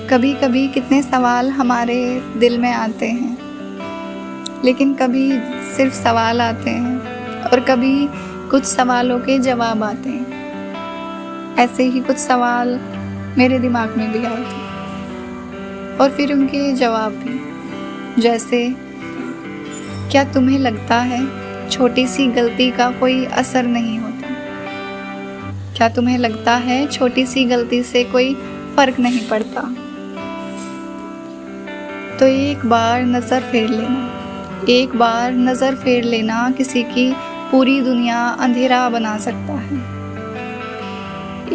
कभी कभी कितने सवाल हमारे दिल में आते हैं, लेकिन कभी सिर्फ सवाल आते हैं और कभी कुछ सवालों के जवाब आते हैं। ऐसे ही कुछ सवाल मेरे दिमाग में भी आए थे और फिर उनके जवाब भी। जैसे, क्या तुम्हें लगता है छोटी सी गलती का कोई असर नहीं होता? क्या तुम्हें लगता है छोटी सी गलती से कोई फर्क नहीं पड़ता? तो एक बार नज़र फेर लेना किसी की पूरी दुनिया अंधेरा बना सकता है।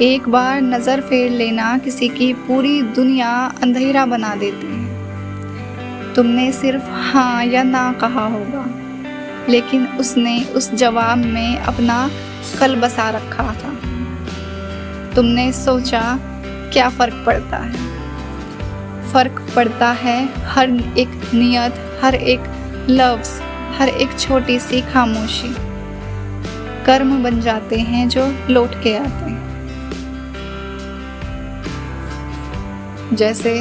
एक बार नज़र फेर लेना किसी की पूरी दुनिया अंधेरा बना देती है। तुमने सिर्फ हाँ या ना कहा होगा, लेकिन उसने उस जवाब में अपना कल बसा रखा था। तुमने सोचा, क्या फ़र्क पड़ता है? फ़र्क पड़ता है हर एक नियत, हर एक लफ्ज़, हर एक छोटी सी खामोशी। कर्म बन जाते हैं जो लौट के आते हैं। जैसे,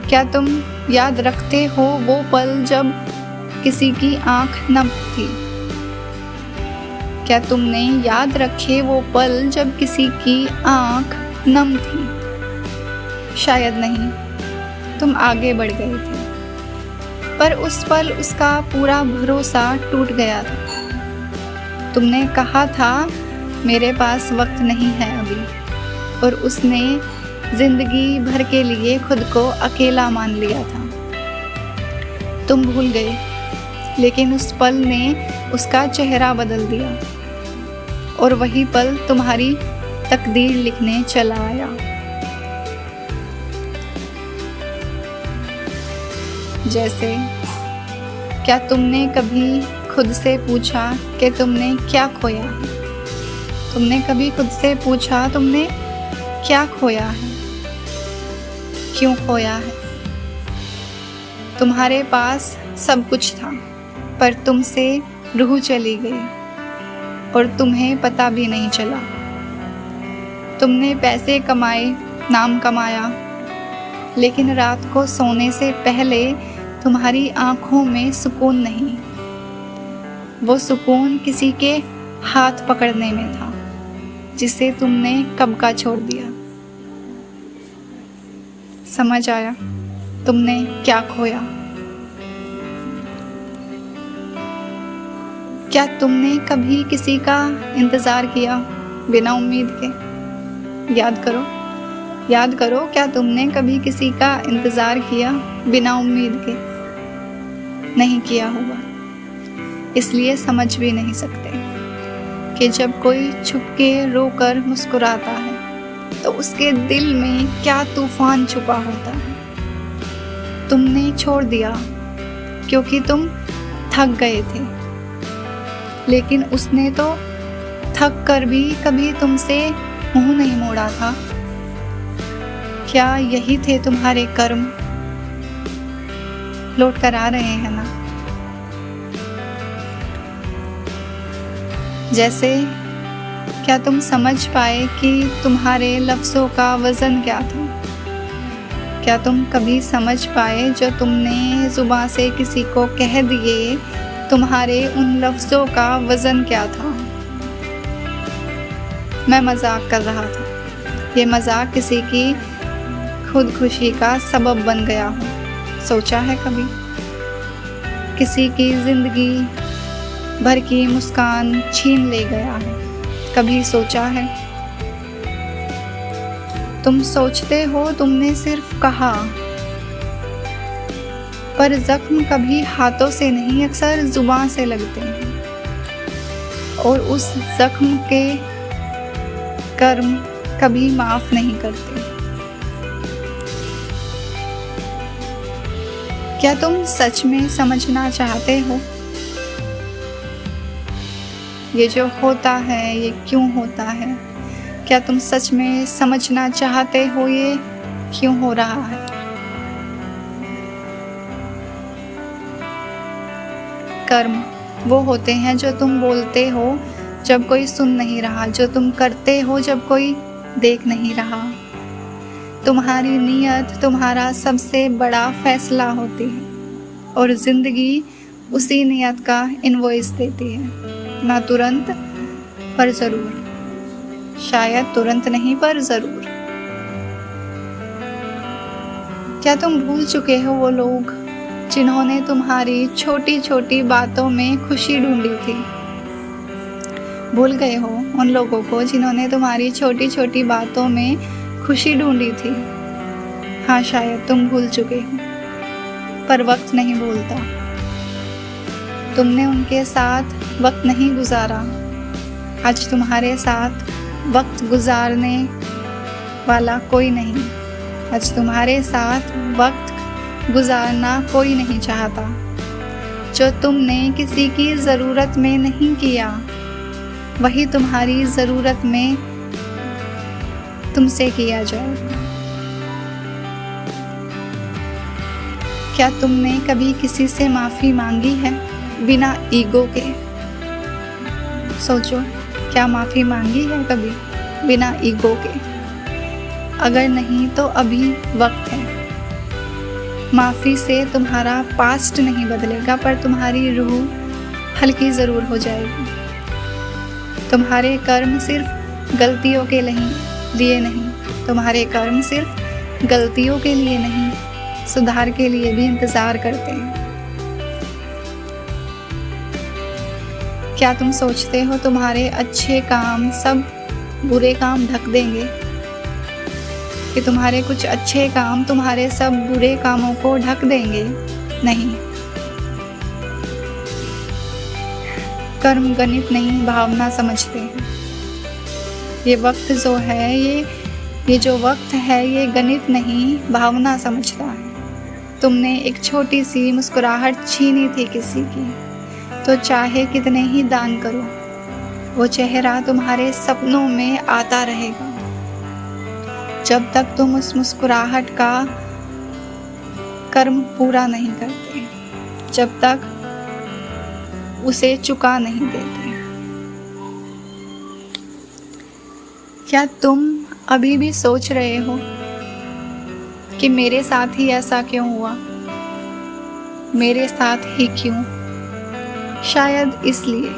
क्या तुम याद रखते हो वो पल जब किसी की आँख नम थी? क्या तुमने याद रखे वो पल जब किसी की आँख नम थी? शायद नहीं, तुम आगे बढ़ गए थे, पर उस पल उसका पूरा भरोसा टूट गया था। तुमने कहा था, मेरे पास वक्त नहीं है अभी, और उसने जिंदगी भर के लिए खुद को अकेला मान लिया था। तुम भूल गए, लेकिन उस पल ने उसका चेहरा बदल दिया, और वही पल तुम्हारी तकदीर लिखने चला आया। जैसे, क्या तुमने कभी खुद से पूछा कि तुमने क्या खोया है? तुमने कभी खुद से पूछा तुमने क्या खोया है? क्यों खोया है? तुम्हारे पास सब कुछ था, पर तुमसे रूह चली गई और तुम्हें पता भी नहीं चला। तुमने पैसे कमाए, नाम कमाया, लेकिन रात को सोने से पहले तुम्हारी आंखों में सुकून नहीं। वो सुकून किसी के हाथ पकड़ने में था, जिसे तुमने कब का छोड़ दिया। समझ आया तुमने क्या खोया? क्या तुमने कभी किसी का इंतज़ार किया बिना उम्मीद के? याद करो, क्या तुमने कभी किसी का इंतज़ार किया बिना उम्मीद के? नहीं किया होगा, इसलिए समझ भी नहीं सकते कि जब कोई छुप के रोकर मुस्कुराता है तो उसके दिल में क्या तूफान छुपा होता है। तुमने छोड़ दिया क्योंकि तुम थक गए थे, लेकिन उसने तो थक कर भी कभी तुमसे मुंह नहीं मोड़ा था। क्या यही थे तुम्हारे कर्म? लौट कर आ रहे हैं ना? जैसे, क्या तुम समझ पाए कि तुम्हारे लफ्ज़ों का वज़न क्या था? क्या तुम कभी समझ पाए जो तुमने ज़ुबान से किसी को कह दिए, तुम्हारे उन लफ्ज़ों का वज़न क्या था? मैं मजाक कर रहा था। ये मजाक किसी की खुदकुशी का सबब बन गया हो। सोचा है कभी? किसी की ज़िंदगी भर की मुस्कान छीन ले गया है। कभी सोचा है? तुम सोचते हो तुमने सिर्फ कहा, पर जख्म कभी हाथों से नहीं, अक्सर जुबान से लगते हैं, और उस जख्म के कर्म कभी माफ नहीं करते। क्या तुम सच में समझना चाहते हो ये जो होता है ये क्यों होता है? क्या तुम सच में समझना चाहते हो ये क्यों हो रहा है? कर्म वो होते हैं जो तुम बोलते हो जब कोई सुन नहीं रहा, जो तुम करते हो जब कोई देख नहीं रहा। तुम्हारी नीयत तुम्हारा सबसे बड़ा फैसला होती है और ज़िंदगी उसी नियत का इनवॉइस देती है, ना तुरंत पर ज़रूर। शायद तुरंत नहीं पर ज़रूर। क्या तुम भूल चुके हो वो लोग जिन्होंने तुम्हारी छोटी छोटी बातों में खुशी ढूंढी थी? भूल गए हो उन लोगों को जिन्होंने तुम्हारी छोटी छोटी बातों में खुशी ढूंढी थी? हाँ, शायद तुम भूल चुके हो, पर वक्त नहीं भूलता। तुमने उनके साथ वक्त नहीं गुजारा, आज तुम्हारे साथ वक्त गुजारने वाला कोई नहीं। आज तुम्हारे साथ वक्त गुजारना कोई नहीं चाहता। जो तुमने किसी की ज़रूरत में नहीं किया, वही तुम्हारी ज़रूरत में तुमसे किया जाएगा। क्या तुमने कभी किसी से माफ़ी मांगी है बिना ईगो के? सोचो, क्या माफ़ी मांगी है कभी बिना ईगो के? अगर नहीं तो अभी वक्त है। माफ़ी से तुम्हारा पास्ट नहीं बदलेगा, पर तुम्हारी रूह हल्की ज़रूर हो जाएगी। तुम्हारे कर्म सिर्फ गलतियों के लिए नहीं, तुम्हारे कर्म सिर्फ गलतियों के लिए नहीं, सुधार के लिए भी इंतज़ार करते हैं। क्या तुम सोचते हो तुम्हारे अच्छे काम सब बुरे काम ढक देंगे? कि तुम्हारे कुछ अच्छे काम तुम्हारे सब बुरे कामों को ढक देंगे? नहीं। कर्म गणित नहीं, भावना समझते हैं। ये वक्त जो है, ये जो वक्त है, ये गणित नहीं, भावना समझता है। तुमने एक छोटी सी मुस्कुराहट छीनी थी किसी की, तो चाहे कितने ही दान करो, वो चेहरा तुम्हारे सपनों में आता रहेगा। जब तक तुम उस मुस्कुराहट का कर्म पूरा नहीं करते, जब तक उसे चुका नहीं देते। क्या तुम अभी भी सोच रहे हो कि मेरे साथ ही ऐसा क्यों हुआ, मेरे साथ ही क्यों? शायद इसलिए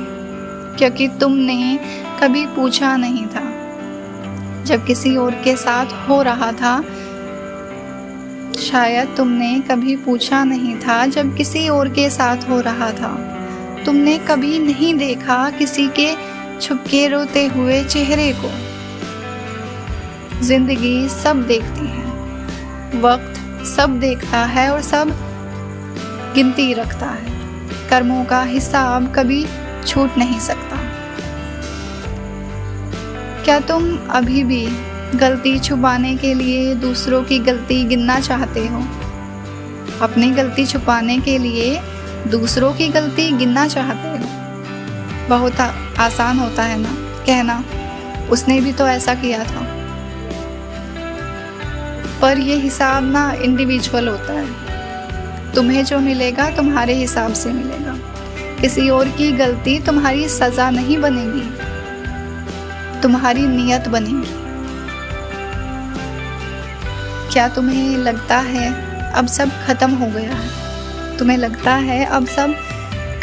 क्योंकि तुमने कभी पूछा नहीं था। जब किसी और के साथ हो रहा था, शायद तुमने कभी पूछा नहीं था। जब किसी और के साथ हो रहा था, तुमने कभी नहीं देखा किसी के छुपके रोते हुए चेहरे को। जिंदगी सब देखती है, वक्त सब देखता है और सब गिनती रखता है। कर्मों का हिसाब कभी छूट नहीं सकता। क्या तुम अभी भी गलती छुपाने के लिए दूसरों की गलती गिनना चाहते हो? अपनी गलती छुपाने के लिए दूसरों की गलती गिनना चाहते हो? बहुत आसान होता है ना कहना, उसने भी तो ऐसा किया था। पर यह हिसाब ना इंडिविजुअल होता है। तुम्हें जो मिलेगा तुम्हारे हिसाब से मिलेगा। किसी और की गलती तुम्हारी सज़ा नहीं बनेगी, तुम्हारी नियत बनेगी। क्या तुम्हें लगता है अब सब खत्म हो गया है? तुम्हें लगता है अब सब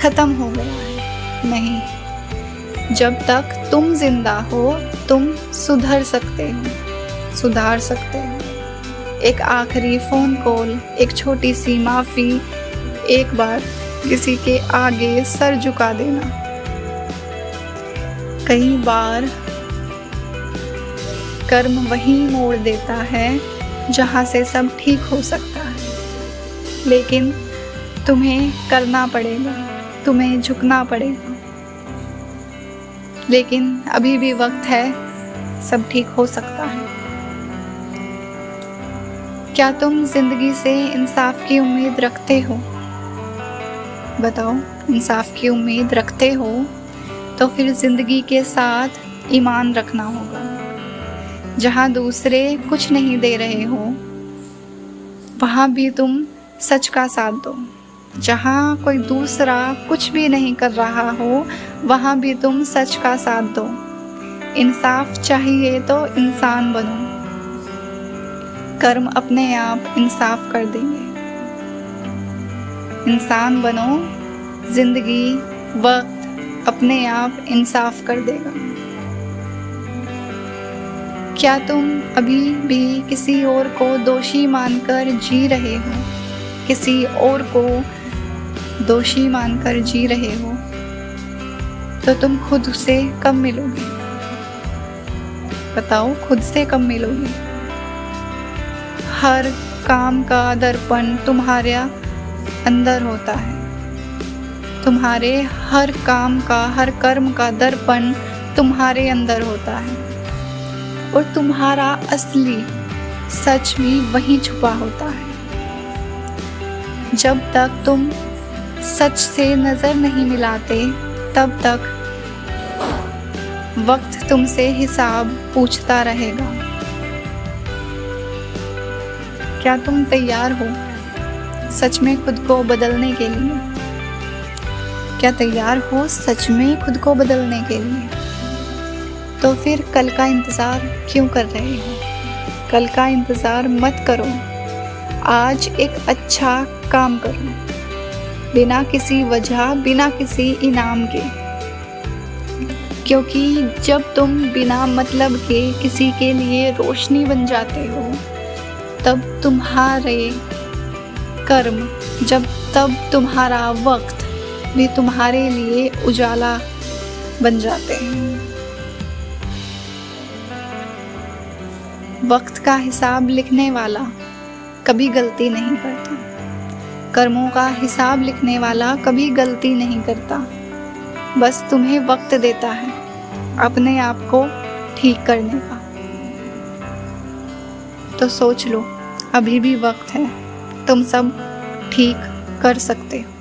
खत्म हो गया है? नहीं। जब तक तुम जिंदा हो, तुम सुधर सकते हो, सुधार सकते हो। एक आखिरी फ़ोन कॉल, एक छोटी सी माफ़ी, एक बार किसी के आगे सर झुका देना। कई बार कर्म वही मोड़ देता है जहाँ से सब ठीक हो सकता है। लेकिन तुम्हें करना पड़ेगा, तुम्हें झुकना पड़ेगा। लेकिन अभी भी वक्त है, सब ठीक हो सकता है। क्या तुम जिंदगी से इंसाफ की उम्मीद रखते हो? बताओ, इंसाफ की उम्मीद रखते हो तो फिर जिंदगी के साथ ईमान रखना होगा। जहाँ दूसरे कुछ नहीं दे रहे हो, वहाँ भी तुम सच का साथ दो। जहाँ कोई दूसरा कुछ भी नहीं कर रहा हो, वहाँ भी तुम सच का साथ दो। इंसाफ चाहिए तो इंसान बनो। कर्म अपने आप इंसाफ कर देंगे। इंसान बनो, जिंदगी वक्त अपने आप इंसाफ कर देगा। क्या तुम अभी भी किसी और को दोषी मानकर जी रहे हो? किसी और को दोषी मानकर जी रहे हो तो तुम खुद से कब मिलोगे? बताओ, खुद से कब मिलोगे? हर काम का दर्पण तुम्हारे अंदर होता है। तुम्हारे हर काम का, हर कर्म का दर्पण तुम्हारे अंदर होता है और तुम्हारा असली सच भी वहीं छुपा होता है। जब तक तुम सच से नजर नहीं मिलाते तब तक वक्त तुमसे हिसाब पूछता रहेगा। क्या तुम तैयार हो सच में खुद को बदलने के लिए? क्या तैयार हो सच में खुद को बदलने के लिए? तो फिर कल का इंतज़ार क्यों कर रहे हो? कल का इंतज़ार मत करो। आज एक अच्छा काम करो, बिना किसी वजह, बिना किसी इनाम के। क्योंकि जब तुम बिना मतलब के किसी के लिए रोशनी बन जाते हो, तब तुम्हारे कर्म, तब तुम्हारा वक्त भी तुम्हारे लिए उजाला बन जाते हैं। वक्त का हिसाब लिखने वाला कभी गलती नहीं करता। कर्मों का हिसाब लिखने वाला कभी गलती नहीं करता। बस तुम्हें वक्त देता है अपने आप को ठीक करने का। तो सोच लो, अभी भी वक्त है, तुम सब ठीक कर सकते हो।